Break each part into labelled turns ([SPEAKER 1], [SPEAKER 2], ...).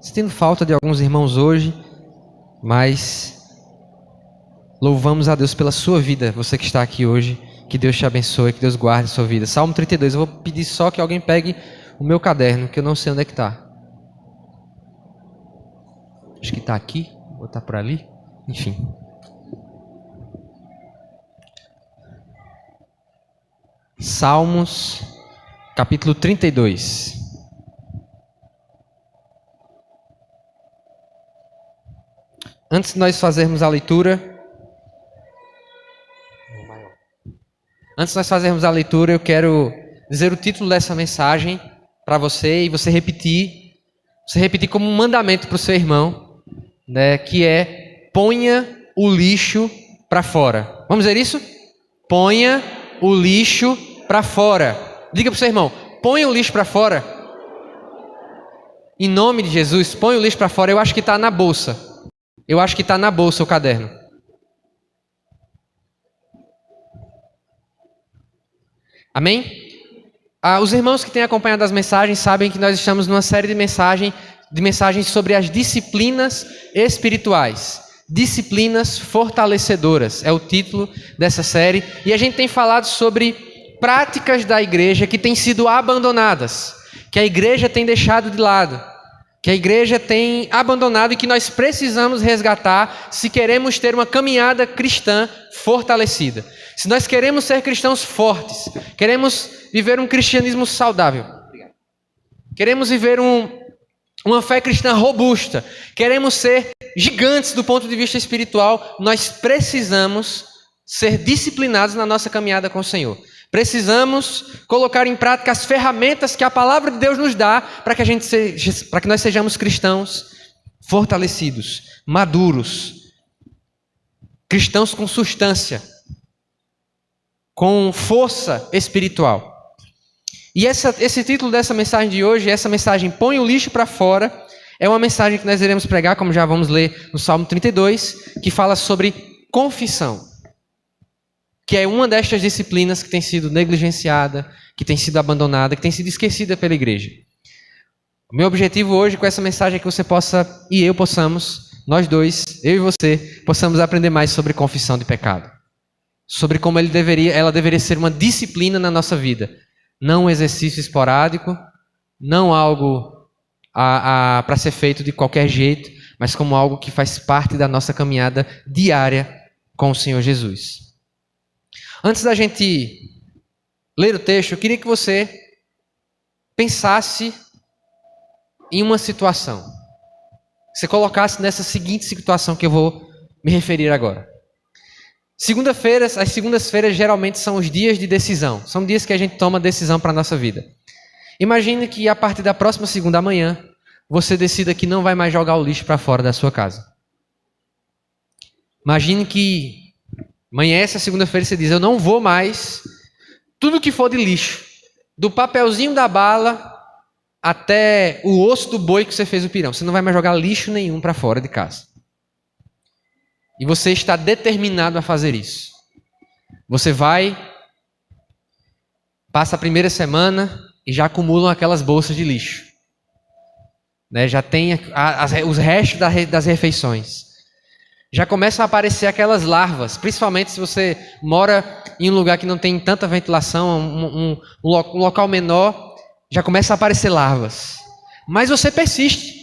[SPEAKER 1] Sentindo falta de alguns irmãos hoje, mas louvamos a Deus pela sua vida, você que está aqui hoje. Que Deus te abençoe, que Deus guarde a sua vida. Salmo 32, eu vou pedir só que alguém pegue o meu caderno, que eu não sei onde é que está. Acho que está aqui, vou botar por ali, enfim. Salmos, capítulo 32. Antes de nós fazermos a leitura, eu quero dizer o título dessa mensagem para você e você repetir como um mandamento para o seu irmão, né, que é: ponha o lixo para fora. Vamos dizer isso? Ponha o lixo para fora. Diga para o seu irmão: ponha o lixo para fora. Em nome de Jesus, ponha o lixo para fora. Eu acho que está na bolsa. O caderno. Amém? Os irmãos que têm acompanhado as mensagens sabem que nós estamos numa série de mensagens sobre as disciplinas espirituais. Disciplinas fortalecedoras é o título dessa série. E a gente tem falado sobre práticas da igreja que têm sido abandonadas, que a igreja tem deixado de lado, que a igreja tem abandonado e que nós precisamos resgatar se queremos ter uma caminhada cristã fortalecida. Se nós queremos ser cristãos fortes, queremos viver um cristianismo saudável, queremos viver uma fé cristã robusta, queremos ser gigantes do ponto de vista espiritual, nós precisamos ser disciplinados na nossa caminhada com o Senhor. Precisamos colocar em prática as ferramentas que a palavra de Deus nos dá para que nós sejamos cristãos fortalecidos, maduros, cristãos com substância, com força espiritual. E esse título dessa mensagem de hoje, essa mensagem "Põe o lixo para fora", é uma mensagem que nós iremos pregar, como já vamos ler no Salmo 32, que fala sobre confissão, que é uma destas disciplinas que tem sido negligenciada, que tem sido abandonada, que tem sido esquecida pela igreja. O meu objetivo hoje com essa mensagem é que você possa, e eu possamos, nós dois, eu e você, possamos aprender mais sobre confissão de pecado. Sobre como ela deveria ser uma disciplina na nossa vida. Não um exercício esporádico, não algo para ser feito de qualquer jeito, mas como algo que faz parte da nossa caminhada diária com o Senhor Jesus. Antes da gente ler o texto, eu queria que você pensasse em uma situação. Você colocasse nessa seguinte situação que eu vou me referir agora. As segundas-feiras geralmente são os dias de decisão. São dias que a gente toma decisão para a nossa vida. Imagine que a partir da próxima segunda manhã, você decida que não vai mais jogar o lixo para fora da sua casa. Imagine que amanhece a segunda-feira e você diz: eu não vou mais, tudo que for de lixo, do papelzinho da bala até o osso do boi que você fez o pirão, você não vai mais jogar lixo nenhum para fora de casa. E você está determinado a fazer isso. Você passa a primeira semana e já acumulam aquelas bolsas de lixo, né? Já tem os restos das refeições. Já começam a aparecer aquelas larvas, principalmente se você mora em um lugar que não tem tanta ventilação, um local menor, já começa a aparecer larvas. Mas você persiste.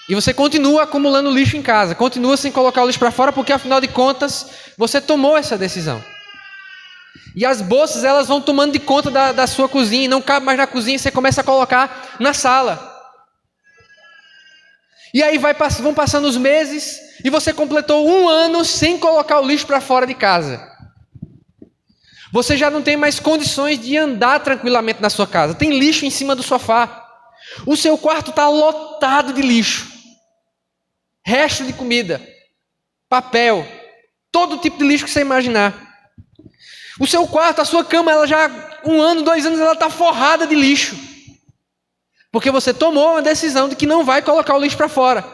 [SPEAKER 1] E você continua acumulando lixo em casa, continua sem colocar o lixo para fora, porque afinal de contas, você tomou essa decisão. E as bolsas, elas vão tomando de conta da sua cozinha, e não cabe mais na cozinha, você começa a colocar na sala. E aí vão passando os meses e você completou 1 ano sem colocar o lixo para fora de casa. Você já não tem mais condições de andar tranquilamente na sua casa. Tem lixo em cima do sofá. O seu quarto está lotado de lixo. Resto de comida, papel, todo tipo de lixo que você imaginar. O seu quarto, a sua cama, ela já 1 ano, 2 anos, ela está forrada de lixo. Porque você tomou uma decisão de que não vai colocar o lixo para fora.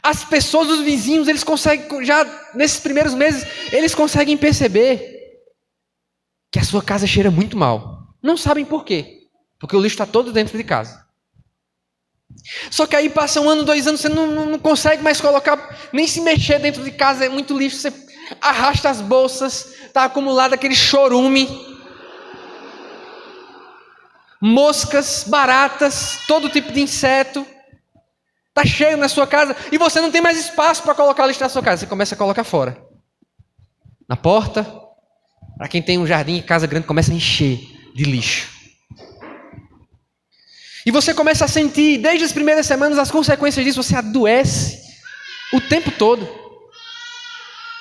[SPEAKER 1] As pessoas, os vizinhos, eles conseguem, já nesses primeiros meses, eles conseguem perceber que a sua casa cheira muito mal. Não sabem por quê. Porque o lixo está todo dentro de casa. Só que aí passa 1 ano, 2 anos, você não consegue mais colocar, nem se mexer dentro de casa, é muito lixo, você arrasta as bolsas, está acumulado aquele chorume, moscas, baratas, todo tipo de inseto, está cheio na sua casa, e você não tem mais espaço para colocar lixo na sua casa, você começa a colocar fora, na porta. Para quem tem um jardim em casa grande, começa a encher de lixo. E você começa a sentir, desde as primeiras semanas, as consequências disso. Você adoece o tempo todo.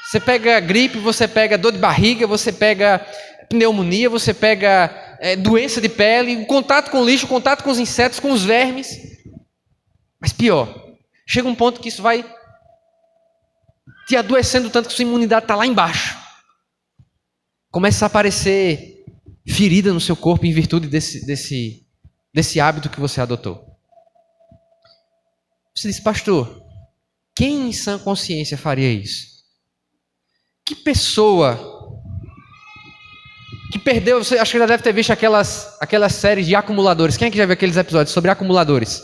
[SPEAKER 1] Você pega gripe, você pega dor de barriga, você pega pneumonia, você pega doença de pele, contato com o lixo, contato com os insetos, com os vermes. Mas pior, chega um ponto que isso vai te adoecendo tanto que sua imunidade está lá embaixo. Começa a aparecer ferida no seu corpo em virtude desse hábito que você adotou. Você diz, pastor, quem em sã consciência faria isso? Que pessoa que perdeu, você acho que já deve ter visto aquelas séries de acumuladores. Quem é que já viu aqueles episódios sobre acumuladores?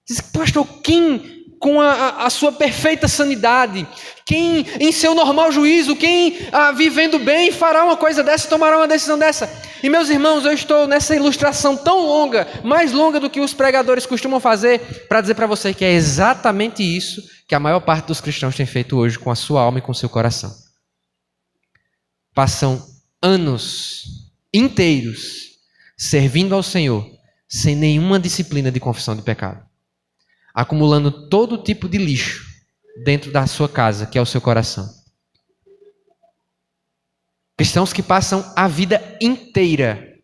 [SPEAKER 1] Diz, pastor, quem com a sua perfeita sanidade, quem em seu normal juízo, quem vivendo bem fará uma coisa dessa, tomará uma decisão dessa? E meus irmãos, eu estou nessa ilustração tão longa, mais longa do que os pregadores costumam fazer, para dizer para você que é exatamente isso que a maior parte dos cristãos tem feito hoje com a sua alma e com o seu coração. Passam anos inteiros servindo ao Senhor sem nenhuma disciplina de confissão de pecado, acumulando todo tipo de lixo dentro da sua casa, que é o seu coração. Cristãos que passam a vida inteira,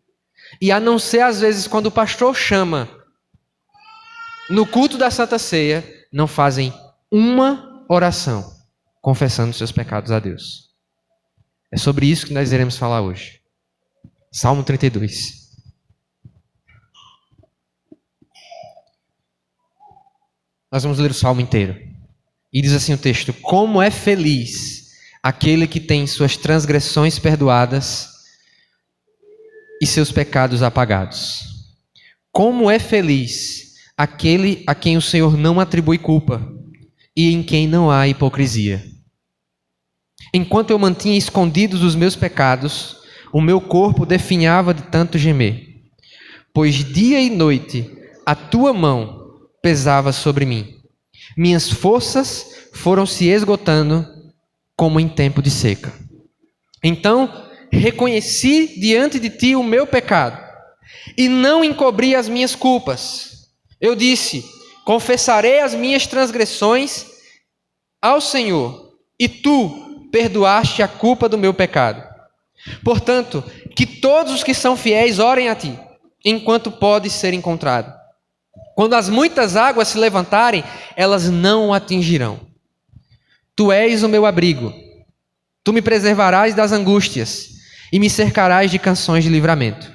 [SPEAKER 1] e a não ser às vezes quando o pastor chama no culto da Santa Ceia, não fazem uma oração confessando seus pecados a Deus. É sobre isso que nós iremos falar hoje. Salmo 32. Nós vamos ler o Salmo inteiro. E diz assim o texto: como é feliz aquele que tem suas transgressões perdoadas e seus pecados apagados. Como é feliz aquele a quem o Senhor não atribui culpa e em quem não há hipocrisia. Enquanto eu mantinha escondidos os meus pecados, o meu corpo definhava de tanto gemer. Pois dia e noite a tua mão pesava sobre mim. Minhas forças foram se esgotando como em tempo de seca. Então reconheci diante de ti o meu pecado e não encobri as minhas culpas. Eu disse: confessarei as minhas transgressões ao Senhor, e tu perdoaste a culpa do meu pecado. Portanto, que todos os que são fiéis orem a ti, enquanto pode ser encontrado. Quando as muitas águas se levantarem, elas não o atingirão. Tu és o meu abrigo. Tu me preservarás das angústias e me cercarás de canções de livramento.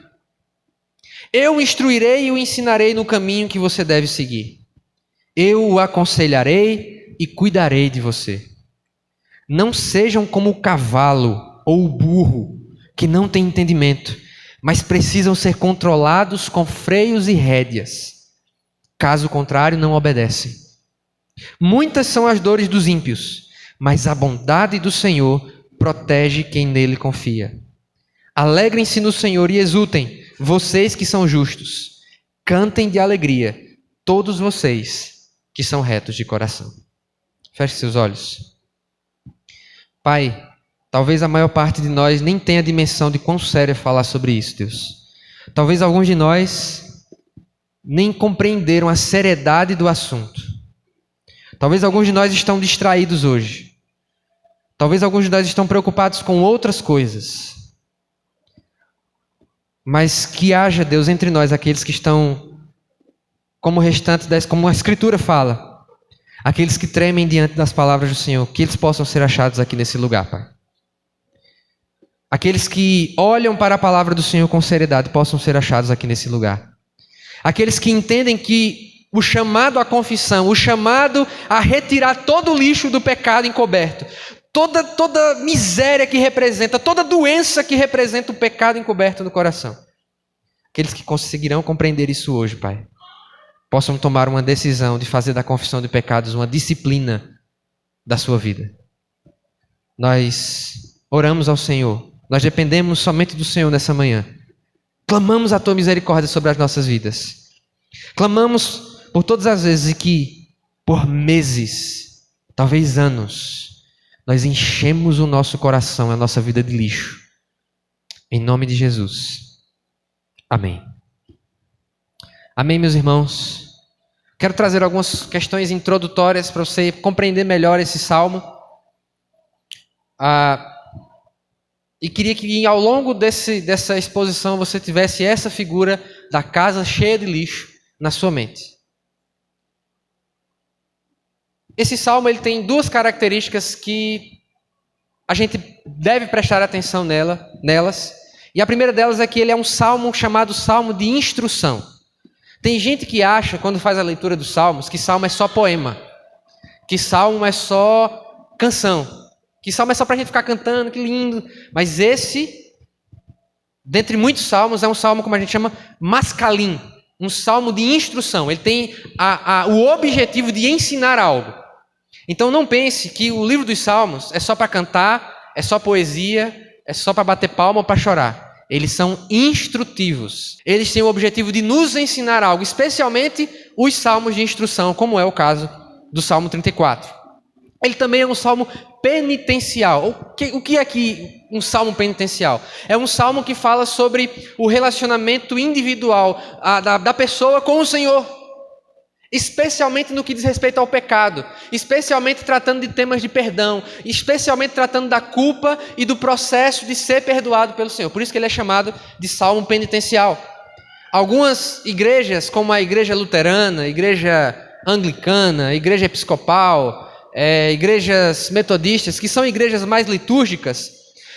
[SPEAKER 1] Eu o instruirei e o ensinarei no caminho que você deve seguir. Eu o aconselharei e cuidarei de você. Não sejam como o cavalo ou o burro, que não têm entendimento, mas precisam ser controlados com freios e rédeas. Caso contrário, não obedecem. Muitas são as dores dos ímpios, mas a bondade do Senhor protege quem nele confia. Alegrem-se no Senhor e exultem, vocês que são justos. Cantem de alegria, todos vocês que são retos de coração. Feche seus olhos. Pai, talvez a maior parte de nós nem tenha dimensão de quão sério é falar sobre isso, Deus. Talvez alguns de nós nem compreenderam a seriedade do assunto. Talvez alguns de nós estão distraídos hoje. Talvez alguns de nós estão preocupados com outras coisas. Mas que haja, Deus, entre nós aqueles que estão como como a Escritura fala, aqueles que tremem diante das palavras do Senhor, que eles possam ser achados aqui nesse lugar, Pai. Aqueles que olham para a palavra do Senhor com seriedade possam ser achados aqui nesse lugar. Aqueles que entendem que o chamado à confissão, o chamado a retirar todo o lixo do pecado encoberto, toda miséria que representa, toda doença que representa o pecado encoberto no coração. Aqueles que conseguirão compreender isso hoje, Pai. possam tomar uma decisão de fazer da confissão de pecados uma disciplina da sua vida. Nós oramos ao Senhor, nós dependemos somente do Senhor nessa manhã. Clamamos a tua misericórdia sobre as nossas vidas. Clamamos por todas as vezes que, por meses, talvez anos, nós enchemos o nosso coração, a nossa vida de lixo. Em nome de Jesus. Amém. Amém, meus irmãos. Quero trazer algumas questões introdutórias para você compreender melhor esse salmo. E queria que ao longo dessa exposição você tivesse essa figura da casa cheia de lixo na sua mente. Esse salmo ele tem duas características que a gente deve prestar atenção nelas. E a primeira delas é que ele é um salmo chamado salmo de instrução. Tem gente que acha, quando faz a leitura dos salmos, que salmo é só poema, que salmo é só canção, que salmo é só para a gente ficar cantando, que lindo. Mas esse, dentre muitos salmos, é um salmo, como a gente chama, mascalim, um salmo de instrução. Ele tem o objetivo de ensinar algo. Então não pense que o livro dos salmos é só para cantar, é só poesia, é só para bater palma ou para chorar. Eles são instrutivos. Eles têm o objetivo de nos ensinar algo, especialmente os salmos de instrução, como é o caso do Salmo 34. Ele também é um salmo penitencial. O que é aqui um salmo penitencial? É um salmo que fala sobre o relacionamento individual da pessoa com o Senhor. Especialmente no que diz respeito ao pecado, especialmente tratando de temas de perdão, especialmente tratando da culpa e do processo de ser perdoado pelo Senhor. Por isso que ele é chamado de salmo penitencial. Algumas igrejas, como a igreja luterana, a igreja anglicana, a igreja episcopal, igrejas metodistas, que são igrejas mais litúrgicas,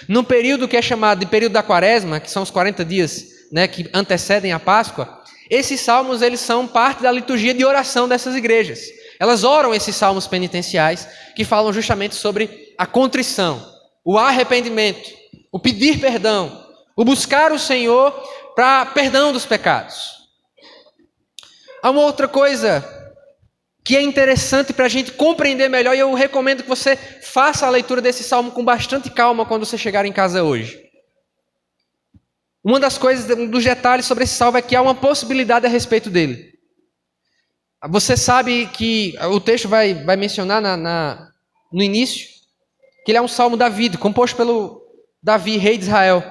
[SPEAKER 1] no período que é chamado de período da quaresma, que são os 40 dias, né, que antecedem a Páscoa, esses salmos eles são parte da liturgia de oração dessas igrejas. Elas oram esses salmos penitenciais que falam justamente sobre a contrição, o arrependimento, o pedir perdão, o buscar o Senhor para perdão dos pecados. Há uma outra coisa que é interessante para a gente compreender melhor, e eu recomendo que você faça a leitura desse salmo com bastante calma quando você chegar em casa hoje. Uma das coisas, um dos detalhes sobre esse salmo é que há uma possibilidade a respeito dele. Você sabe que o texto vai mencionar no início que ele é um salmo Davi, composto pelo Davi, rei de Israel.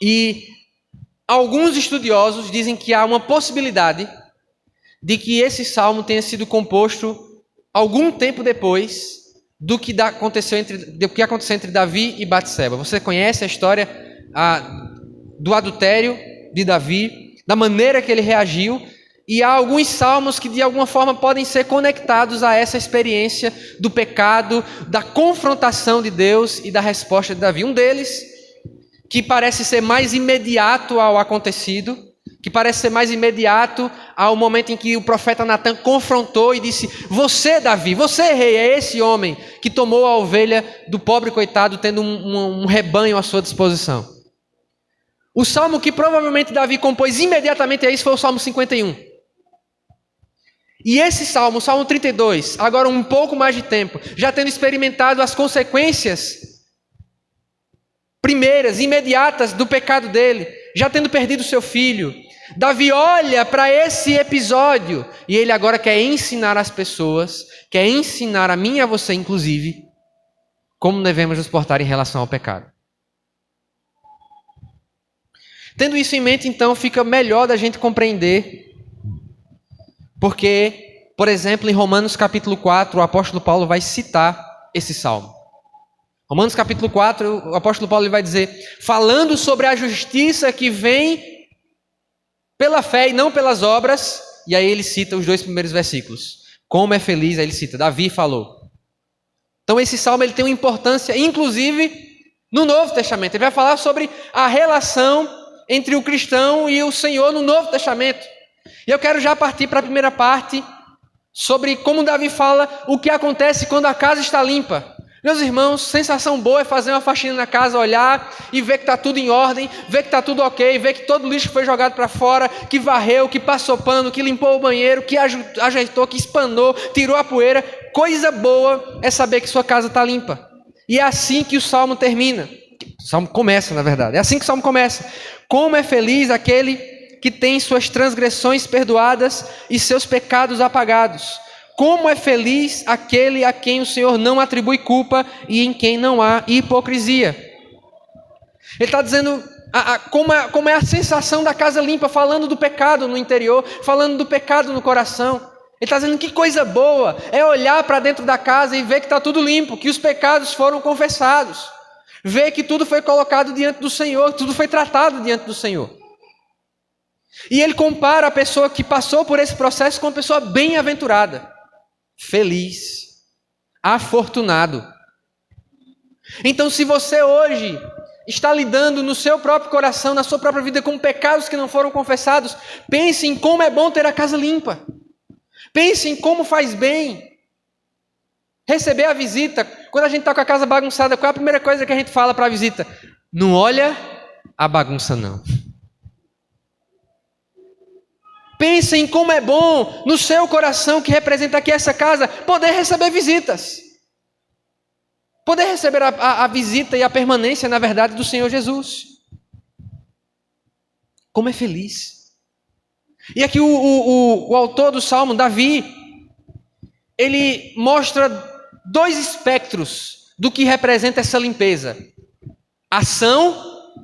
[SPEAKER 1] E alguns estudiosos dizem que há uma possibilidade de que esse salmo tenha sido composto algum tempo depois do que aconteceu entre Davi e Batseba. Você conhece a história do adultério de Davi, da maneira que ele reagiu, e há alguns salmos que de alguma forma podem ser conectados a essa experiência do pecado, da confrontação de Deus e da resposta de Davi. Um deles, que parece ser mais imediato ao acontecido, que parece ser mais imediato ao momento em que o profeta Natan confrontou e disse: você, Davi, você, rei, é esse homem que tomou a ovelha do pobre coitado, tendo um rebanho à sua disposição. O salmo que provavelmente Davi compôs imediatamente a isso foi o Salmo 51. E esse salmo, o Salmo 32, agora um pouco mais de tempo, já tendo experimentado as consequências primeiras, imediatas do pecado dele, já tendo perdido seu filho, Davi olha para esse episódio e ele agora quer ensinar as pessoas, quer ensinar a mim e a você, inclusive, como devemos nos portar em relação ao pecado. Tendo isso em mente, então, fica melhor da gente compreender, porque, por exemplo, em Romanos capítulo 4, o apóstolo Paulo vai citar esse salmo. Romanos capítulo 4, o apóstolo Paulo vai dizer, falando sobre a justiça que vem pela fé e não pelas obras, e aí ele cita os 2 primeiros versículos. Como é feliz, aí ele cita, Davi falou. Então esse salmo ele tem uma importância, inclusive, no Novo Testamento. Ele vai falar sobre a relação entre o cristão e o Senhor no Novo Testamento. E eu quero já partir para a primeira parte, sobre como Davi fala o que acontece quando a casa está limpa. Meus irmãos, sensação boa é fazer uma faxina na casa, olhar e ver que está tudo em ordem, ver que está tudo ok, ver que todo o lixo foi jogado para fora, que varreu, que passou pano, que limpou o banheiro, que ajeitou, que espanou, tirou a poeira. Coisa boa é saber que sua casa está limpa. E é assim que o Salmo termina. O Salmo começa, na verdade. É assim que o Salmo começa. Como é feliz aquele que tem suas transgressões perdoadas e seus pecados apagados. Como é feliz aquele a quem o Senhor não atribui culpa e em quem não há hipocrisia. Ele está dizendo como é a sensação da casa limpa, falando do pecado no interior, falando do pecado no coração. Ele está dizendo que coisa boa é olhar para dentro da casa e ver que está tudo limpo, que os pecados foram confessados. Ver que tudo foi colocado diante do Senhor, tudo foi tratado diante do Senhor. E ele compara a pessoa que passou por esse processo com uma pessoa bem-aventurada. Feliz, afortunado. Então, se você hoje está lidando no seu próprio coração, na sua própria vida, com pecados que não foram confessados, pense em como é bom ter a casa limpa. Pense em como faz bem receber a visita. Quando a gente está com a casa bagunçada, qual é a primeira coisa que a gente fala para a visita? Não olha a bagunça, não. Pense em como é bom no seu coração, que representa aqui essa casa, poder receber visitas. Poder receber a visita e a permanência, na verdade, do Senhor Jesus. Como é feliz. E aqui o autor do Salmo, Davi, ele mostra dois espectros do que representa essa limpeza. Ação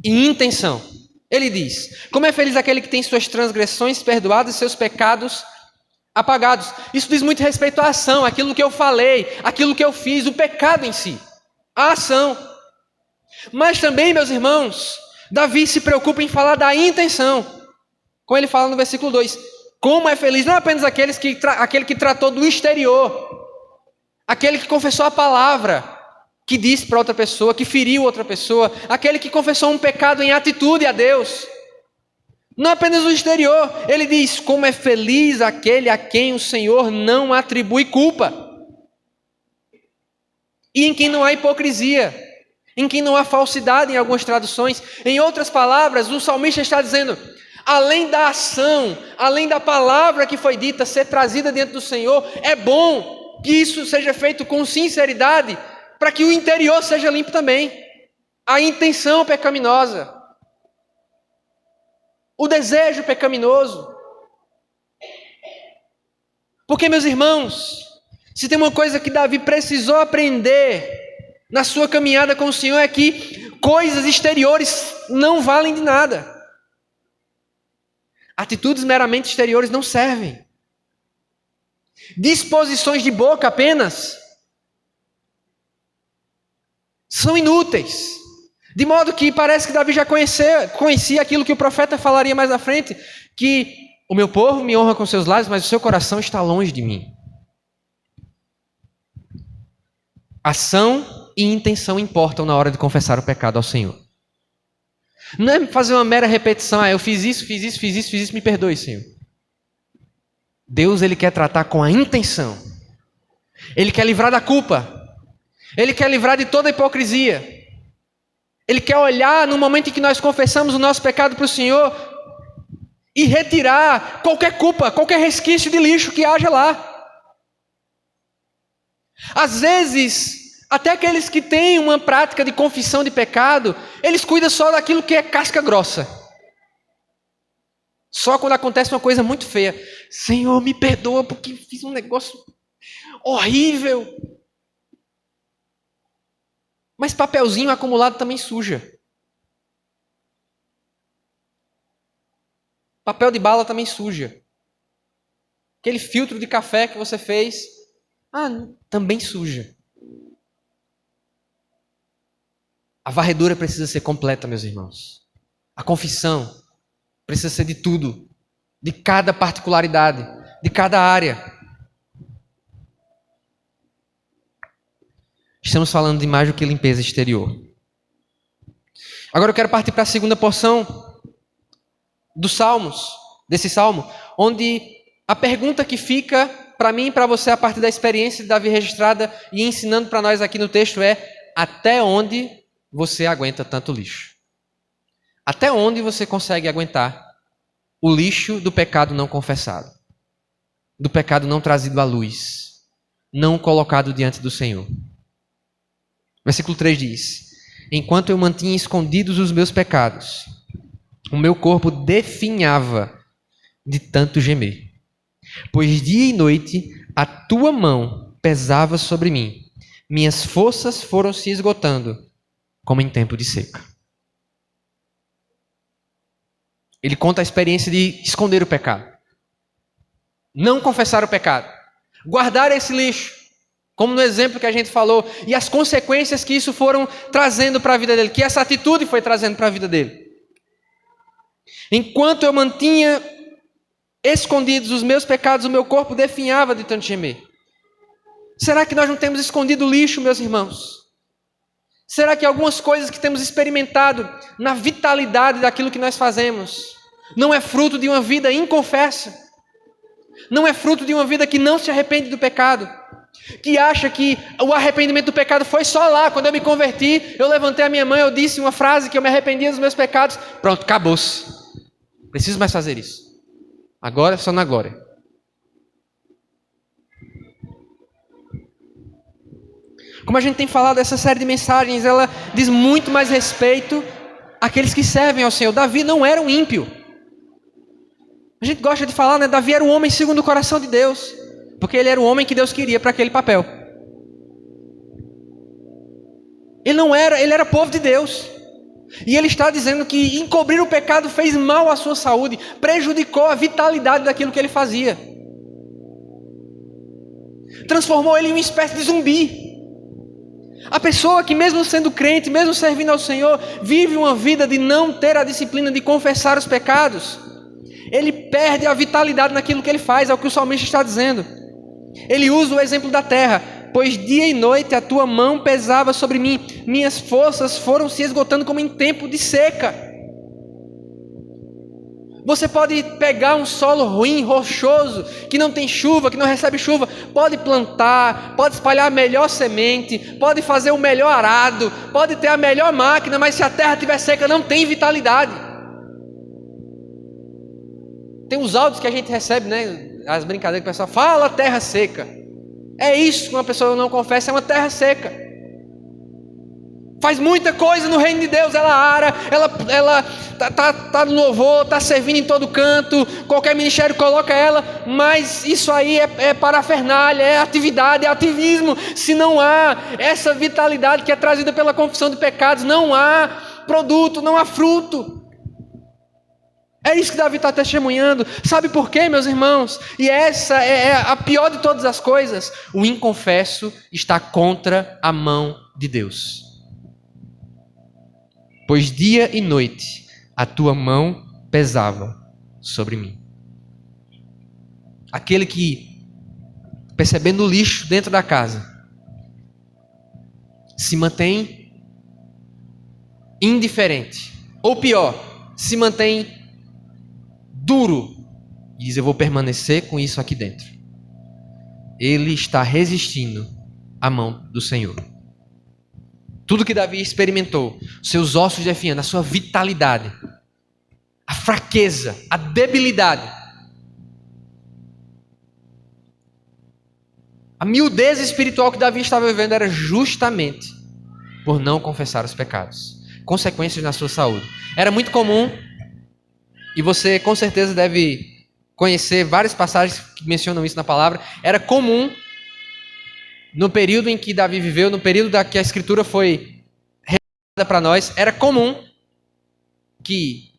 [SPEAKER 1] e intenção. Ele diz, como é feliz aquele que tem suas transgressões perdoadas e seus pecados apagados. Isso diz muito respeito à ação, aquilo que eu falei, aquilo que eu fiz, o pecado em si. A ação. Mas também, meus irmãos, Davi se preocupa em falar da intenção. Como ele fala no versículo 2. Como é feliz, não apenas aquele que tratou do exterior, aquele que confessou a palavra, que disse para outra pessoa, que feriu outra pessoa, aquele que confessou um pecado em atitude a Deus. Não apenas o exterior, ele diz, como é feliz aquele a quem o Senhor não atribui culpa. E em quem não há hipocrisia, em quem não há falsidade em algumas traduções. Em outras palavras, o salmista está dizendo, além da ação, além da palavra que foi dita ser trazida diante do Senhor, é bom que isso seja feito com sinceridade, para que o interior seja limpo também. A intenção pecaminosa, o desejo pecaminoso. Porque, meus irmãos, se tem uma coisa que Davi precisou aprender na sua caminhada com o Senhor, é que coisas exteriores não valem de nada. Atitudes meramente exteriores não servem. Disposições de boca apenas são inúteis. De modo que parece que Davi já conhecia aquilo que o profeta falaria mais à frente, que o meu povo me honra com seus lábios, mas o seu coração está longe de mim. Ação e intenção importam na hora de confessar o pecado ao Senhor. Não é fazer uma mera repetição, eu fiz isso, me perdoe, Senhor. Deus, Ele quer tratar com a intenção. Ele quer livrar da culpa. Ele quer livrar de toda a hipocrisia. Ele quer olhar no momento em que nós confessamos o nosso pecado para o Senhor e retirar qualquer culpa, qualquer resquício de lixo que haja lá. Às vezes, até aqueles que têm uma prática de confissão de pecado, eles cuidam só daquilo que é casca grossa. Só quando acontece uma coisa muito feia. Senhor, me perdoa porque fiz um negócio horrível. Mas papelzinho acumulado também suja. Papel de bala também suja. Aquele filtro de café que você fez, também suja. A varredura precisa ser completa, meus irmãos. A confissão precisa ser de tudo, de cada particularidade, de cada área. Estamos falando de mais do que limpeza exterior. Agora eu quero partir para a segunda porção dos Salmos, desse Salmo, onde a pergunta que fica para mim e para você, a partir da experiência de Davi registrada e ensinando para nós aqui no texto, é até onde você aguenta tanto lixo. Até onde você consegue aguentar o lixo do pecado não confessado, do pecado não trazido à luz, não colocado diante do Senhor. Versículo 3 diz: enquanto eu mantinha escondidos os meus pecados, o meu corpo definhava de tanto gemer. Pois dia e noite a tua mão pesava sobre mim. Minhas forças foram se esgotando, como em tempo de seca. Ele conta a experiência de esconder o pecado. Não confessar o pecado. Guardar esse lixo, como no exemplo que a gente falou, e as consequências que isso foram trazendo para a vida dele, que essa atitude foi trazendo para a vida dele. Enquanto eu mantinha escondidos os meus pecados, o meu corpo definhava de tanto gemer. Será que nós não temos escondido o lixo, meus irmãos? Será que algumas coisas que temos experimentado na vitalidade daquilo que nós fazemos não é fruto de uma vida inconfessa? Não é fruto de uma vida que não se arrepende do pecado? Que acha que o arrependimento do pecado foi só lá, quando eu me converti, eu levantei a minha mão, eu disse uma frase que eu me arrependia dos meus pecados, pronto, acabou-se. Preciso mais fazer isso. Agora, só na glória. Como a gente tem falado, essa série de mensagens, ela diz muito mais respeito àqueles que servem ao Senhor. Davi não era um ímpio. A gente gosta de falar, né? Davi era um homem segundo o coração de Deus, porque ele era o homem que Deus queria para aquele papel. Ele era povo de Deus. E ele está dizendo que encobrir o pecado fez mal à sua saúde, prejudicou a vitalidade daquilo que ele fazia. Transformou ele em uma espécie de zumbi. A pessoa que mesmo sendo crente, mesmo servindo ao Senhor, vive uma vida de não ter a disciplina de confessar os pecados. Ele perde a vitalidade naquilo que ele faz, é o que o salmista está dizendo. Ele usa o exemplo da terra. Pois dia e noite a tua mão pesava sobre mim, minhas forças foram se esgotando como em tempo de seca. Você pode pegar um solo ruim, rochoso, que não tem chuva, que não recebe chuva, pode plantar, pode espalhar a melhor semente, pode fazer o melhor arado, pode ter a melhor máquina, mas se a terra estiver seca, não tem vitalidade. Tem os áudios que a gente recebe, né? As brincadeiras que o pessoal fala, terra seca. É isso que uma pessoa não confessa, é uma terra seca. Faz muita coisa no reino de Deus, ela ara, ela tá no louvor, tá servindo em todo canto, qualquer ministério coloca ela, mas isso aí é parafernália, é atividade, é ativismo. Se não há essa vitalidade que é trazida pela confissão de pecados, não há produto, não há fruto. É isso que Davi está testemunhando. Sabe por quê, meus irmãos? E essa é a pior de todas as coisas. O inconfesso está contra a mão de Deus. Pois dia e noite a tua mão pesava sobre mim. Aquele que, percebendo o lixo dentro da casa, se mantém indiferente. Ou pior, se mantém duro, e diz: eu vou permanecer com isso aqui dentro. Ele está resistindo à mão do Senhor. Tudo que Davi experimentou, seus ossos definhando, a sua vitalidade, a fraqueza, a debilidade, a miudez espiritual que Davi estava vivendo era justamente por não confessar os pecados, consequências na sua saúde. Era muito comum, e você com certeza deve conhecer várias passagens que mencionam isso na palavra. Era comum, no período em que Davi viveu, no período que a Escritura foi revelada para nós, era comum que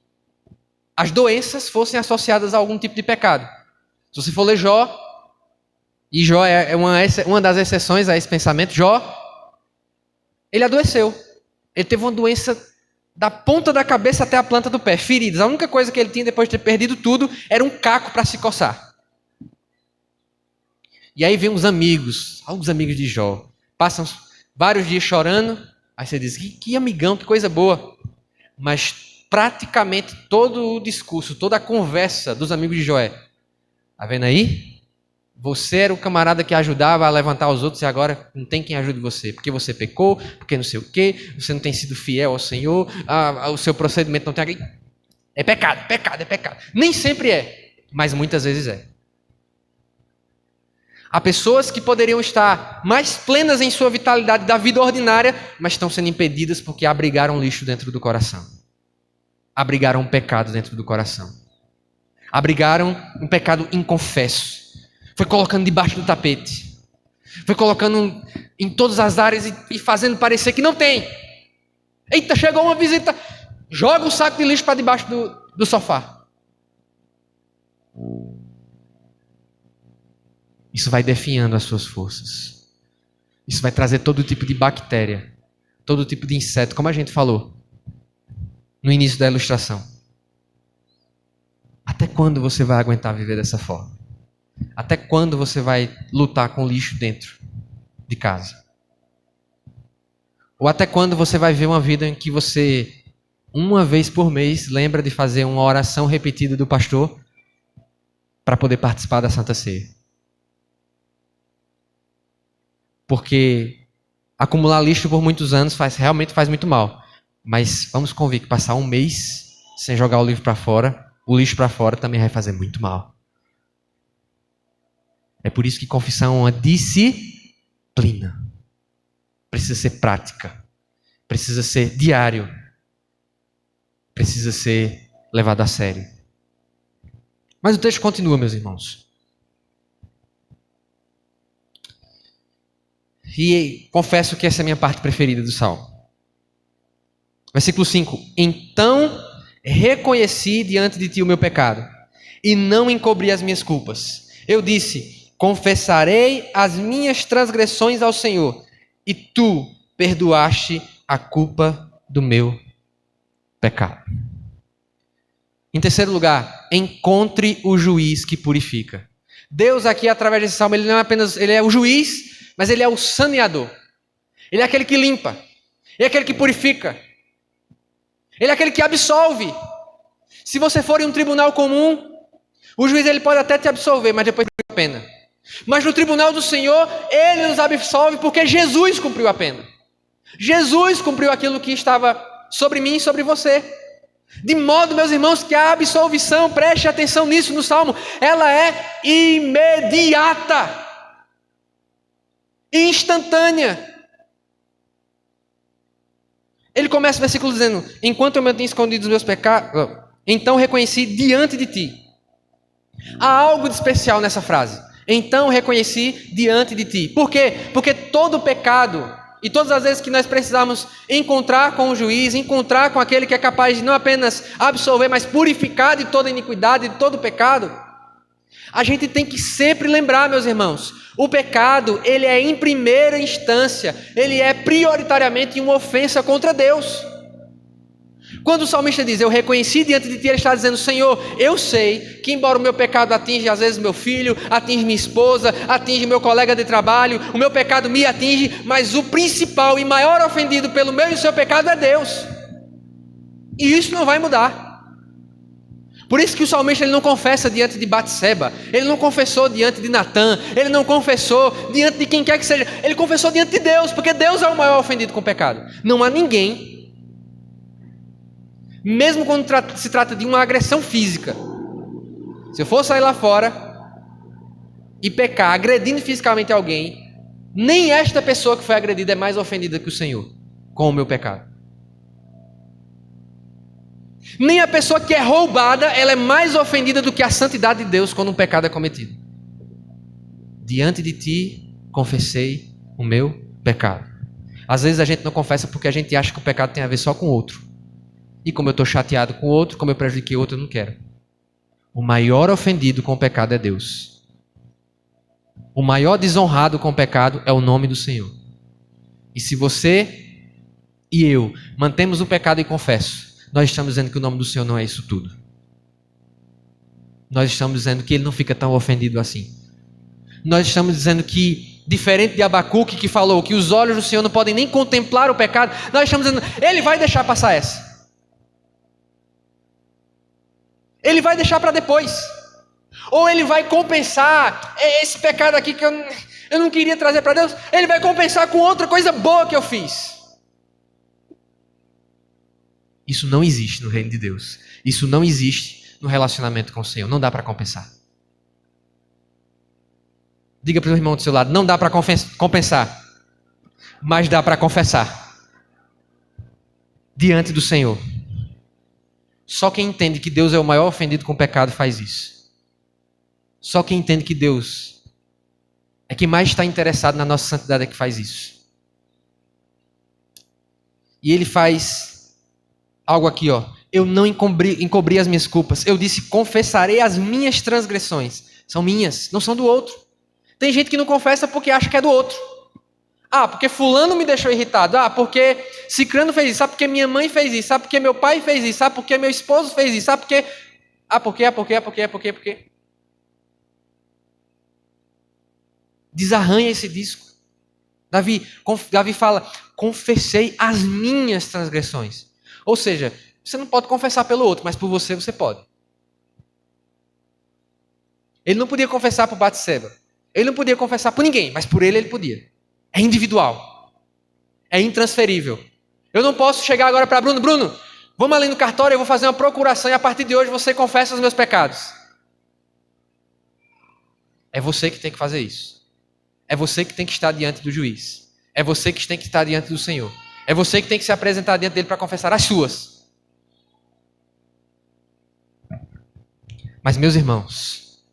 [SPEAKER 1] as doenças fossem associadas a algum tipo de pecado. Se você for ler Jó, e Jó é uma das exceções a esse pensamento, Jó, ele adoeceu. Ele teve uma doença da ponta da cabeça até a planta do pé, feridas. A única coisa que ele tinha depois de ter perdido tudo era um caco para se coçar. E aí vem alguns amigos de Jó, passam vários dias chorando, aí você diz: que amigão, que coisa boa. Mas praticamente todo o discurso, toda a conversa dos amigos de Jó é: tá vendo aí? Você era o camarada que ajudava a levantar os outros e agora não tem quem ajude você. Porque você pecou, porque não sei o quê, você não tem sido fiel ao Senhor, o seu procedimento não tem... É pecado, pecado, é pecado. Nem sempre é, mas muitas vezes é. Há pessoas que poderiam estar mais plenas em sua vitalidade da vida ordinária, mas estão sendo impedidas porque abrigaram lixo dentro do coração. Abrigaram um pecado dentro do coração. Abrigaram um pecado inconfesso. Foi colocando debaixo do tapete. Foi colocando em todas as áreas e fazendo parecer que não tem. Eita, chegou uma visita. Joga um saco de lixo para debaixo do sofá. Isso vai definhando as suas forças. Isso vai trazer todo tipo de bactéria, todo tipo de inseto, como a gente falou no início da ilustração. Até quando você vai aguentar viver dessa forma? Até quando você vai lutar com lixo dentro de casa? Ou até quando você vai ver uma vida em que você, uma vez por mês, lembra de fazer uma oração repetida do pastor para poder participar da Santa Ceia? Porque acumular lixo por muitos anos realmente faz muito mal. Mas vamos convir que passar um mês sem jogar o lixo para fora também vai fazer muito mal. É por isso que confissão é uma disciplina. Precisa ser prática. Precisa ser diário. Precisa ser levado a sério. Mas o texto continua, meus irmãos. E confesso que essa é a minha parte preferida do Salmo. Versículo 5. Então reconheci diante de ti o meu pecado, e não encobri as minhas culpas. Eu disse, confessarei as minhas transgressões ao Senhor, e tu perdoaste a culpa do meu pecado. Em terceiro lugar, encontre o juiz que purifica. Deus aqui, através desse salmo, ele não é apenas, ele é o juiz, mas ele é o saneador. Ele é aquele que limpa. Ele é aquele que purifica. Ele é aquele que absolve. Se você for em um tribunal comum, o juiz ele pode até te absolver, mas depois cumpriu a pena. Mas no tribunal do Senhor, ele nos absolve porque Jesus cumpriu a pena. Jesus cumpriu aquilo que estava sobre mim e sobre você. De modo, meus irmãos, que a absolvição, preste atenção nisso no Salmo, ela é imediata. Instantânea. Ele começa o versículo dizendo, enquanto eu mantenho escondidos os meus pecados, então reconheci diante de ti. Há algo de especial nessa frase. Então reconheci diante de ti. Por quê? Porque todo pecado, e todas as vezes que nós precisamos encontrar com o juiz, encontrar com aquele que é capaz de não apenas absolver, mas purificar de toda iniquidade, de todo pecado, a gente tem que sempre lembrar, meus irmãos, o pecado, ele é em primeira instância, ele é prioritariamente uma ofensa contra Deus. Quando o salmista diz, eu reconheci diante de ti, ele está dizendo, Senhor, eu sei que embora o meu pecado atinge às vezes meu filho, atinge minha esposa, atinge meu colega de trabalho, o meu pecado me atinge, mas o principal e maior ofendido pelo meu e o seu pecado é Deus. E isso não vai mudar. Por isso que o salmista ele não confessa diante de Batseba, ele não confessou diante de Natã, ele não confessou diante de quem quer que seja, ele confessou diante de Deus, porque Deus é o maior ofendido com o pecado. Não há ninguém, mesmo quando se trata de uma agressão física, se eu for sair lá fora e pecar agredindo fisicamente alguém, nem esta pessoa que foi agredida é mais ofendida que o Senhor com o meu pecado. Nem a pessoa que é roubada, ela é mais ofendida do que a santidade de Deus quando um pecado é cometido. Diante de ti, confessei o meu pecado. Às vezes a gente não confessa porque a gente acha que o pecado tem a ver só com o outro. E como eu estou chateado com o outro, como eu prejudiquei o outro, eu não quero. O maior ofendido com o pecado é Deus. O maior desonrado com o pecado é o nome do Senhor. E se você e eu mantemos o pecado e confesso, nós estamos dizendo que o nome do Senhor não é isso tudo. Nós estamos dizendo que Ele não fica tão ofendido assim. Nós estamos dizendo que, diferente de Abacuque que falou que os olhos do Senhor não podem nem contemplar o pecado, nós estamos dizendo, Ele vai deixar passar essa. Ele vai deixar para depois. Ou ele vai compensar esse pecado aqui que eu não queria trazer para Deus, ele vai compensar com outra coisa boa que eu fiz. Isso não existe no reino de Deus. Isso não existe no relacionamento com o Senhor. Não dá para compensar. Diga para o irmão do seu lado, não dá para compensar, mas dá para confessar diante do Senhor. Só quem entende que Deus é o maior ofendido com o pecado faz isso. Só quem entende que Deus é quem mais está interessado na nossa santidade é que faz isso. E ele faz algo aqui, ó. Eu não encobri as minhas culpas. Eu disse, confessarei as minhas transgressões. São minhas, não são do outro. Tem gente que não confessa porque acha que é do outro. Ah, porque fulano me deixou irritado. Ah, porque cicrano fez isso. Ah, porque minha mãe fez isso. Ah, porque meu pai fez isso. Ah, porque meu esposo fez isso. Ah, porque... Porque... Desarranha esse disco. Davi fala, confessei as minhas transgressões. Ou seja, você não pode confessar pelo outro, mas por você pode. Ele não podia confessar por Batseba. Ele não podia confessar por ninguém, mas por ele podia. É individual. É intransferível. Eu não posso chegar agora para Bruno, vamos ali no cartório, eu vou fazer uma procuração e a partir de hoje você confessa os meus pecados. É você que tem que fazer isso. É você que tem que estar diante do juiz. É você que tem que estar diante do Senhor. É você que tem que se apresentar diante dele para confessar as suas. Mas, meus irmãos,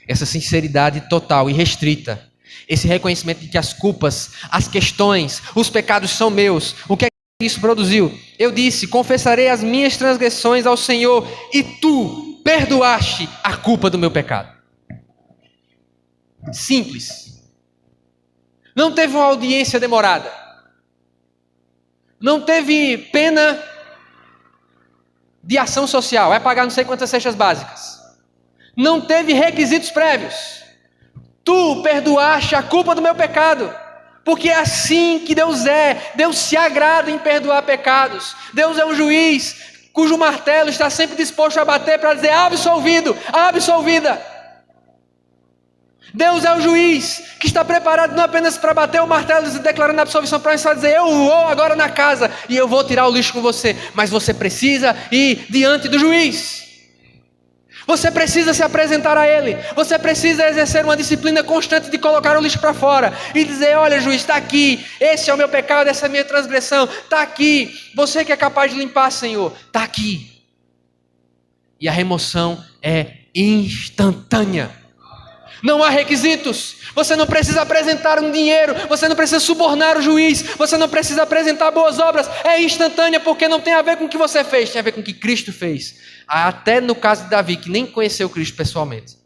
[SPEAKER 1] essa sinceridade total e restrita, esse reconhecimento de que as culpas, as questões, os pecados são meus, o que é que isso produziu? Eu disse, confessarei as minhas transgressões ao Senhor e tu perdoaste a culpa do meu pecado. Simples. Não teve uma audiência demorada. Não teve pena de ação social, é pagar não sei quantas cestas básicas. Não teve requisitos prévios. Tu perdoaste a culpa do meu pecado. Porque é assim que Deus é. Deus se agrada em perdoar pecados. Deus é um juiz cujo martelo está sempre disposto a bater para dizer absolvido, absolvida. Deus é o juiz que está preparado não apenas para bater o martelo declarando a absolvição, para só dizer, eu vou agora na casa e eu vou tirar o lixo com você. Mas você precisa ir diante do juiz. Você precisa se apresentar a ele. Você precisa exercer uma disciplina constante de colocar o lixo para fora e dizer, olha juiz, está aqui, esse é o meu pecado, essa é a minha transgressão, está aqui, você que é capaz de limpar, Senhor, está aqui. E a remoção é instantânea. Não há requisitos, você não precisa apresentar um dinheiro, você não precisa subornar o juiz, você não precisa apresentar boas obras, é instantânea porque não tem a ver com o que você fez, tem a ver com o que Cristo fez. Até no caso de Davi, que nem conheceu Cristo pessoalmente,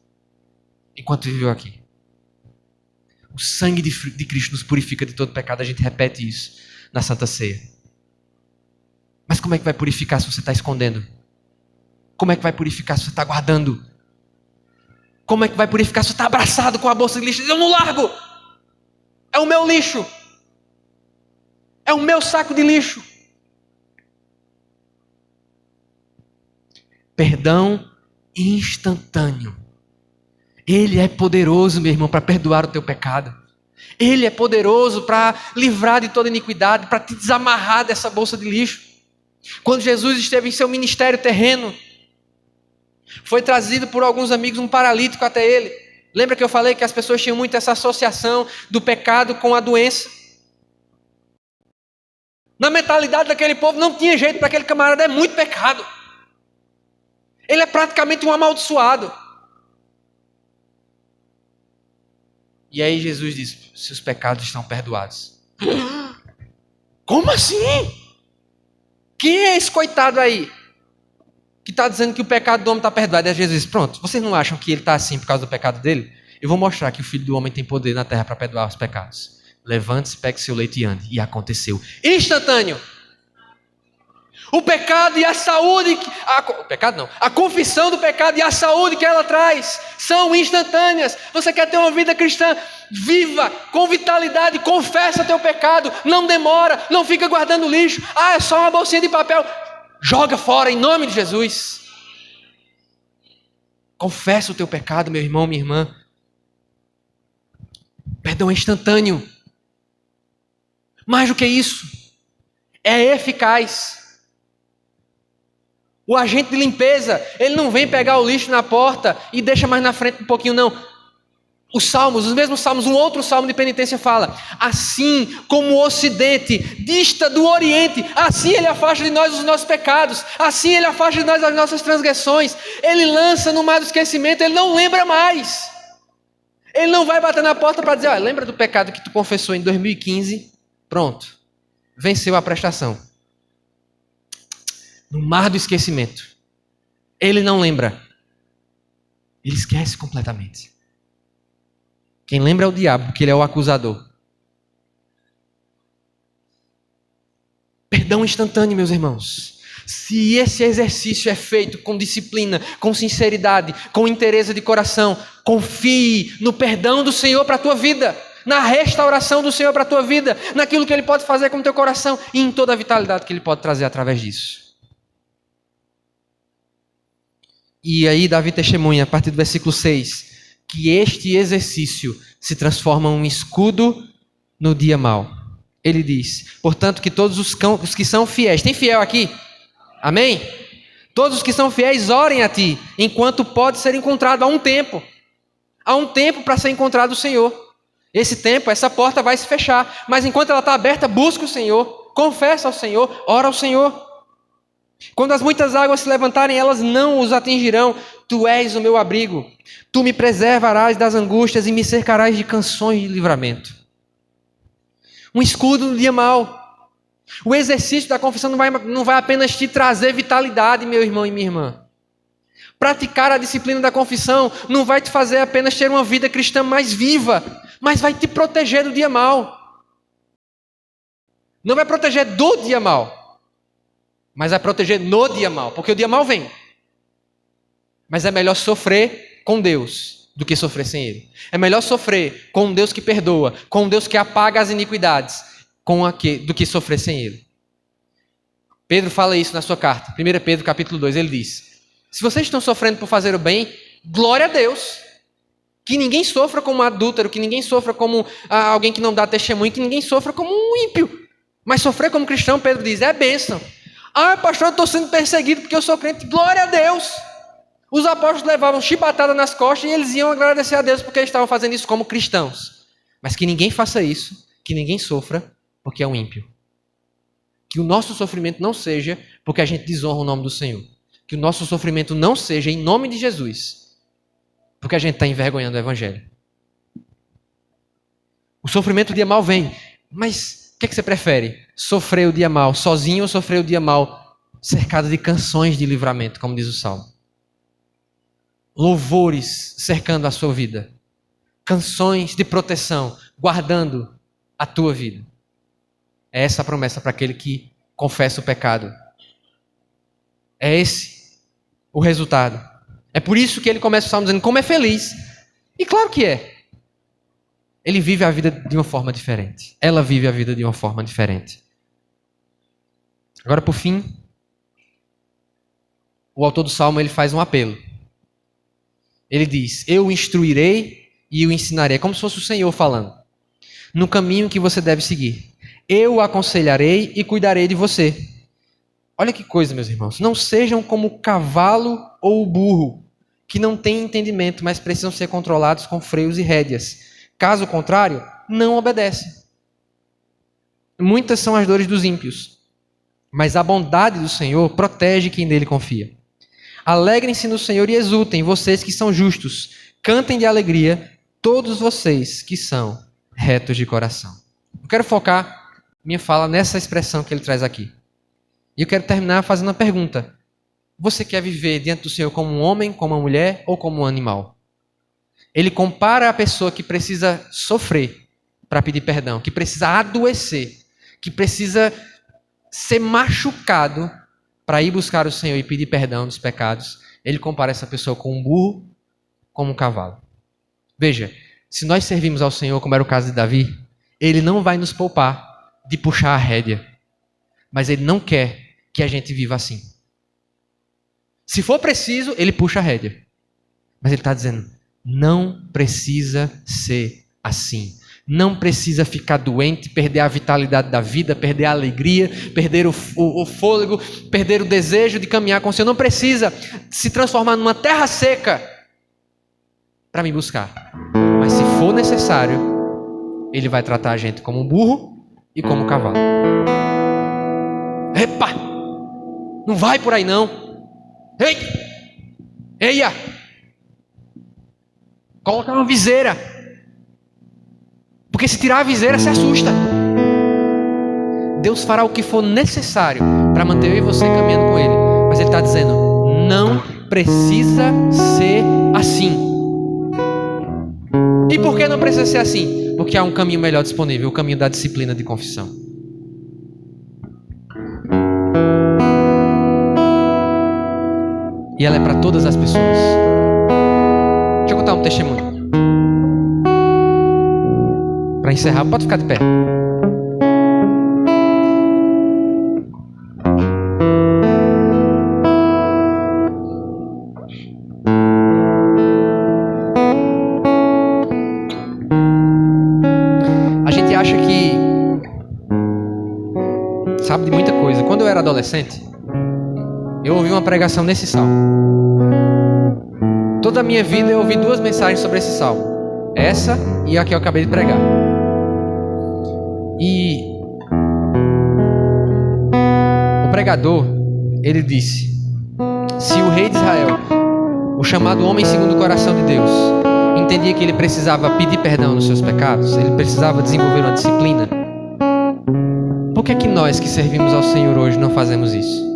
[SPEAKER 1] enquanto viveu aqui. O sangue de Cristo nos purifica de todo pecado, a gente repete isso na Santa Ceia. Mas como é que vai purificar se você está escondendo? Como é que vai purificar se você está guardando? Como é que vai purificar se você está abraçado com a bolsa de lixo? Eu não largo. É o meu lixo. É o meu saco de lixo. Perdão instantâneo. Ele é poderoso, meu irmão, para perdoar o teu pecado. Ele é poderoso para livrar de toda iniquidade, para te desamarrar dessa bolsa de lixo. Quando Jesus esteve em seu ministério terreno, foi trazido por alguns amigos um paralítico até ele. Lembra que eu falei que as pessoas tinham muito essa associação do pecado com a doença? Na mentalidade daquele povo não tinha jeito, para aquele camarada é muito pecado. Ele é praticamente um amaldiçoado. E aí Jesus diz, seus pecados estão perdoados. Como assim? Quem é esse coitado aí? Que está dizendo que o pecado do homem está perdoado. E Jesus diz, pronto, vocês não acham que ele está assim por causa do pecado dele? Eu vou mostrar que o Filho do Homem tem poder na terra para perdoar os pecados. Levante-se, pegue seu leite e ande. E aconteceu. Instantâneo. O pecado e a saúde, a confissão do pecado e a saúde que ela traz são instantâneas. Você quer ter uma vida cristã viva, com vitalidade, confessa teu pecado, não demora, não fica guardando lixo. Ah, é só uma bolsinha de papel. Joga fora em nome de Jesus. Confessa o teu pecado, meu irmão, minha irmã. Perdão é instantâneo. Mais do que isso, é eficaz. O agente de limpeza, ele não vem pegar o lixo na porta e deixa mais na frente um pouquinho, não. Os mesmos salmos, um outro salmo de penitência fala: assim como o ocidente dista do oriente, assim ele afasta de nós os nossos pecados, assim ele afasta de nós as nossas transgressões. Ele lança no mar do esquecimento, ele não lembra mais. Ele não vai bater na porta para dizer: lembra do pecado que tu confessou em 2015? Pronto, venceu a prestação. No mar do esquecimento. Ele não lembra. Ele esquece completamente. Quem lembra é o diabo, porque ele é o acusador. Perdão instantâneo, meus irmãos. Se esse exercício é feito com disciplina, com sinceridade, com interesse de coração, confie no perdão do Senhor para a tua vida, na restauração do Senhor para a tua vida, naquilo que Ele pode fazer com o teu coração e em toda a vitalidade que Ele pode trazer através disso. E aí Davi testemunha, a partir do versículo 6, que este exercício se transforma em um escudo no dia mau. Ele diz: portanto, que todos os que são fiéis, tem fiel aqui? Amém? Todos os que são fiéis orem a ti, enquanto pode ser encontrado. Há um tempo para ser encontrado o Senhor. Esse tempo, essa porta vai se fechar, mas enquanto ela está aberta, busca o Senhor, confessa ao Senhor, ora ao Senhor. Quando as muitas águas se levantarem, elas não os atingirão. Tu és o meu abrigo. Tu me preservarás das angústias e me cercarás de canções de livramento. Um escudo no dia mau. O exercício da confissão não vai apenas te trazer vitalidade, meu irmão e minha irmã. Praticar a disciplina da confissão não vai te fazer apenas ter uma vida cristã mais viva, mas vai te proteger do dia mau. Não vai proteger do dia mau, mas vai proteger no dia mau, porque o dia mau vem. Mas é melhor sofrer com Deus do que sofrer sem Ele. É melhor sofrer com um Deus que perdoa, com um Deus que apaga as iniquidades, do que sofrer sem Ele. Pedro fala isso na sua carta, 1 Pedro capítulo 2, ele diz: se vocês estão sofrendo por fazer o bem, glória a Deus. Que ninguém sofra como um adúltero, que ninguém sofra como alguém que não dá testemunho, que ninguém sofra como um ímpio. Mas sofrer como cristão, Pedro diz, é bênção. Pastor, eu estou sendo perseguido porque eu sou crente. Glória a Deus. Os apóstolos levavam chibatada nas costas e eles iam agradecer a Deus porque eles estavam fazendo isso como cristãos. Mas que ninguém faça isso, que ninguém sofra porque é um ímpio. Que o nosso sofrimento não seja porque a gente desonra o nome do Senhor. Que o nosso sofrimento não seja em nome de Jesus, porque a gente está envergonhando o Evangelho. O sofrimento do dia mal vem, mas o que você prefere? Sofrer o dia mal sozinho ou sofrer o dia mal cercado de canções de livramento, como diz o Salmo? Louvores cercando a sua vida. Canções de proteção, guardando a tua vida. É essa a promessa para aquele que confessa o pecado. É esse o resultado. É por isso que ele começa o Salmo dizendo como é feliz. E claro que é. Ele vive a vida de uma forma diferente. Ela vive a vida de uma forma diferente. Agora, por fim, o autor do Salmo ele faz um apelo. Ele diz: eu o instruirei e o ensinarei. É como se fosse o Senhor falando. No caminho que você deve seguir. Eu o aconselharei e cuidarei de você. Olha que coisa, meus irmãos. Não sejam como o cavalo ou o burro, que não têm entendimento, mas precisam ser controlados com freios e rédeas. Caso contrário, não obedecem. Muitas são as dores dos ímpios, mas a bondade do Senhor protege quem nele confia. Alegrem-se no Senhor e exultem, vocês que são justos. Cantem de alegria, todos vocês que são retos de coração. Eu quero focar minha fala nessa expressão que ele traz aqui. E eu quero terminar fazendo uma pergunta. Você quer viver diante do Senhor como um homem, como uma mulher ou como um animal? Ele compara a pessoa que precisa sofrer para pedir perdão, que precisa adoecer, que precisa ser machucado para ir buscar o Senhor e pedir perdão dos pecados. Ele compara essa pessoa com um burro, como um cavalo. Veja, se nós servimos ao Senhor, como era o caso de Davi, Ele não vai nos poupar de puxar a rédea. Mas Ele não quer que a gente viva assim. Se for preciso, Ele puxa a rédea. Mas ele está dizendo, não precisa ser assim. Não precisa ficar doente, perder a vitalidade da vida, perder a alegria, perder o fôlego, perder o desejo de caminhar com o Senhor. Não precisa se transformar numa terra seca para me buscar. Mas se for necessário, Ele vai tratar a gente como um burro e como um cavalo. Epa! Não vai por aí não. Ei! Eia! Coloca uma viseira. Porque se tirar a viseira, se assusta. Deus fará o que for necessário para manter eu e você caminhando com Ele. Mas Ele está dizendo, não precisa ser assim. E por que não precisa ser assim? Porque há um caminho melhor disponível, o caminho da disciplina de confissão. E ela é para todas as pessoas. Deixa eu contar um testemunho. Para encerrar, pode ficar de pé. A gente acha que sabe de muita coisa. Quando eu era adolescente, eu ouvi uma pregação nesse salmo. Toda a minha vida eu ouvi 2 mensagens sobre esse salmo. Essa e a que eu acabei de pregar. E o pregador, ele disse: se o rei de Israel, o chamado homem segundo o coração de Deus, entendia que ele precisava pedir perdão nos seus pecados, ele precisava desenvolver uma disciplina, por que nós que servimos ao Senhor hoje não fazemos isso?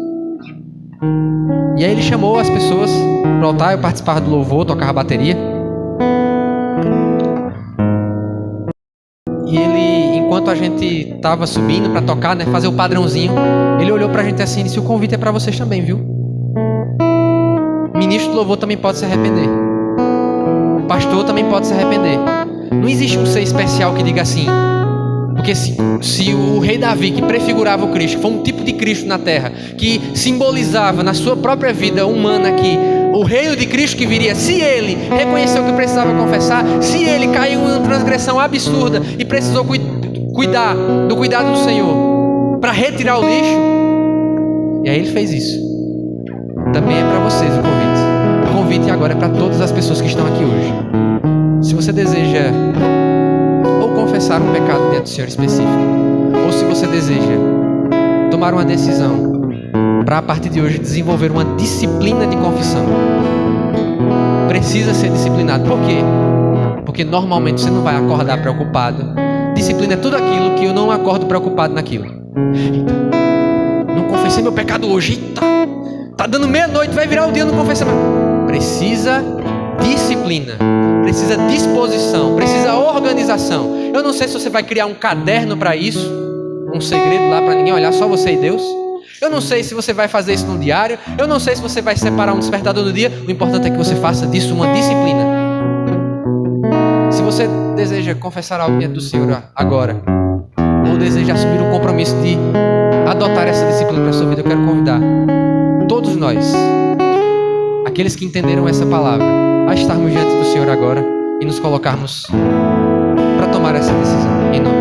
[SPEAKER 1] E aí ele chamou as pessoas para o altar, eu participava do louvor, tocava bateria. E ele, enquanto a gente estava subindo para tocar, né, fazer o padrãozinho, ele olhou para a gente assim e disse: o convite é para vocês também, viu? Ministro do louvor também pode se arrepender. O pastor também pode se arrepender. Não existe um ser especial que diga assim. Porque se o rei Davi, que prefigurava o Cristo, foi um tipo de Cristo na terra, que simbolizava na sua própria vida humana aqui o reino de Cristo que viria, se ele reconheceu que precisava confessar, se ele caiu em uma transgressão absurda e precisou cuidar do cuidado do Senhor para retirar o lixo, e aí ele fez isso. Também é para vocês o convite. O convite agora é para todas as pessoas que estão aqui hoje. Se você deseja ou confessar um pecado diante do Senhor específico, ou se você deseja tomar uma decisão para a partir de hoje desenvolver uma disciplina de confissão, precisa ser disciplinado. Por quê? Porque normalmente você não vai acordar preocupado. Disciplina é tudo aquilo que eu não acordo preocupado naquilo. Eita, não confessei meu pecado hoje. Eita, tá dando meia-noite, vai virar o dia, eu não confessei mais. Precisa disciplina, precisa disposição, precisa organização. Eu não sei se você vai criar um caderno para isso, um segredo lá para ninguém olhar, só você e Deus. Eu não sei se você vai fazer isso no diário. Eu não sei se você vai separar um despertador do dia. O importante é que você faça disso uma disciplina. Se você deseja confessar algo diante do Senhor agora, ou deseja assumir um compromisso de adotar essa disciplina para a sua vida, eu quero convidar todos nós, aqueles que entenderam essa palavra, a estarmos diante do Senhor agora e nos colocarmos para tomar essa decisão. Em nome